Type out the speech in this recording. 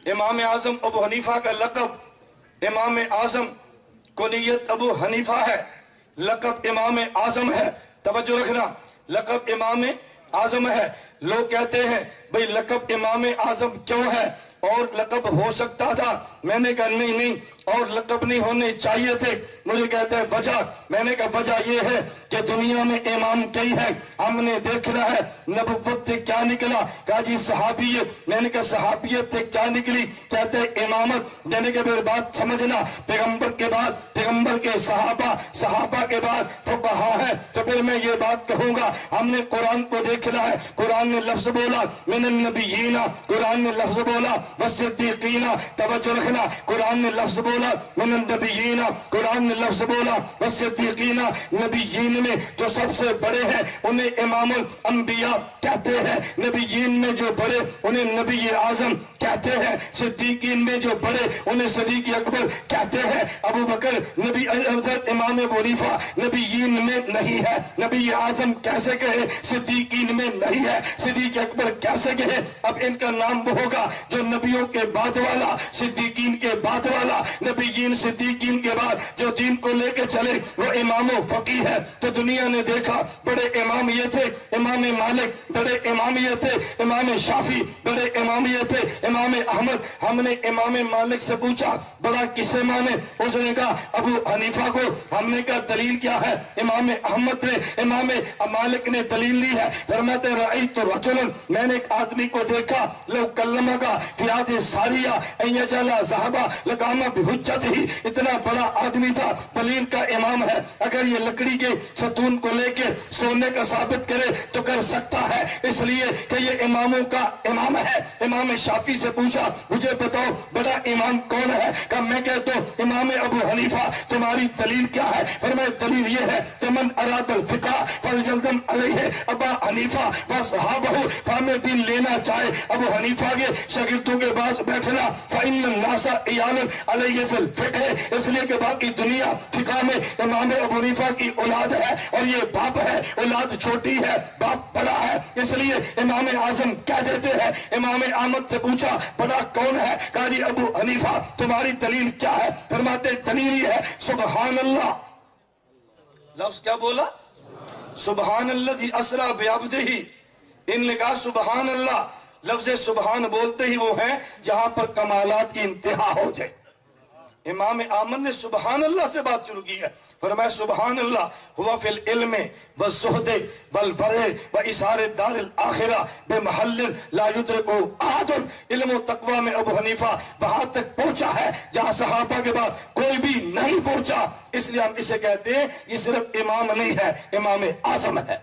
इमाम आजम अबू हनीफा का लक़ब, इमाम आजम कुनियत अबू हनीफा है, लक़ब इमाम आजम है। तवज्जो रखना, लक़ब इमाम आजम है। लोग कहते हैं भाई लक़ब इमाम आजम क्यों है और लक़ब हो सकता था। मैंने कहा नहीं, और लक़ब नहीं होने चाहिए थे। मुझे कहते हैं वजह, मैंने कहा वजह ये है कि दुनिया में इमाम कई है, हमने देखना है नबुव्वत से क्या निकला। कहा जी सहाबियत, मैंने कहा सहाबियत से क्या निकली। कहते हैं इमामत। मैंने कहा मेरी बात समझना, पैगंबर के बाद पैगंबर के सहाबा, सहाबा के बाद फुक़हा है। तो फिर मैं ये बात कहूंगा, हमने कुरान को देखना है। कुरान ने लफ्ज बोला मिनन नबिय्यीना, कुरान ने लफ्ज बोला वस्सिद्दीक़ीना। तवज्जो रखना, कुरान ने लफ्ज बोला मिनन नबिय्यीना, कुरान ने लफ्ज बोला वस्सिद्दीक़ीना। नबिय्यीन में जो सबसे बड़े हैं उन्हें इमामुल अंबिया कहते हैं। नबिय्यीन में जो बड़े उन्हें नबी आजम कहते हैं। सिद्दीकीन में जो बड़े उन्हें सिद्दीक़ अकबर कहते हैं। अबू बकर नबी इमाम अबू हनीफा नबिय्यीन में नहीं है। नबी आजम कैसे कहे, सिद्दीकीन में नहीं है। सिद्दीक़ अकबर कैसे कहे। अब इनका नाम वो होगा जो नबियों के बाद वाला, सिद्दीकीन के बाद वाला, नबीयीन सिद्दीकीन के बाद जो दीन को लेके चले वो इमाम फकी है। तो दुनिया ने देखा बड़े इमाम ये थे, इमाम मालिक बड़े इमाम ये थे, इमाम शाफी बड़े इमाम ये थे, इमाम अहमद। हमने इमाम मालिक से पूछा बड़ा किसे माने, उसने कहा अबू हनीफा को। हमने कहा दलील क्या है। इमाम अहमद ने, इमाम मालिक ने दलील ली है। फरमाते रअयतु रजुलन, मैंने एक आदमी को देखा लौ कल्लमा का फियाद सारिया अय्यजला ज़हबा लगामा बिहुज्जत ही। इतना बड़ा आदमी था, दलील का इमाम है। अगर ये लकड़ी के सतून को लेके सोने का साबित करे तो कर सकता है, इसलिए कि ये इमामों का इमाम है। इमाम शाफी से पूछा मुझे बताओ बड़ा इमाम कौन है। कहा मैं कहता हूँ इमाम अबू हनीफा। तुम्हारी दलील क्या है। फिर मैं दलील ये है कि मन अरादल फिका फलजल्दम अलैहि अबा हनीफा व सहाबहु। हमें दीन लेना चाहे अबू हनीफा के शागिर्दों के पास बैठना, फ़इन्न नासा इयालन अलैहि फिल फिक़ह, इसलिए कि बाकी दुनिया फिका में इमाम अबू हनीफा की औलाद है और ये बाप है, औलाद छोटी है बाप बड़ा है, इसलिए इमाम आजम कह देते हैं। इमाम अहमद से पूछा बड़ा कौन है। कहा जी अबू हनीफा। तुम्हारी दलील क्या है। फरमाते दलील ये है सुबहान अल्लाह। लफ्ज क्या बोला, सुबहान अल्लाज़ी असरा बिअब्दिही। इनने कहा सुबहान अल्लाह, लफ्ज सुबहान बोलते ही वो हैं जहां पर कमालात की इंतहा हो जाए। इमाम आमद ने सुबहान अल्लाह से बात शुरू की है। फरमाया सुबहान अल्लाह हुवा फिल इल्म व ज़ुहद वल वरे व इसारे दारिल आखिरा बेमहल्ल ला युद्रिकु अहद। इल्म व तक़वा में अबू हनीफा वहां तक पहुंचा है जहां सहाबा के बाद कोई भी नहीं पहुंचा। इसलिए हम इसे कहते हैं ये सिर्फ इमाम नहीं है, इमाम आज़म है।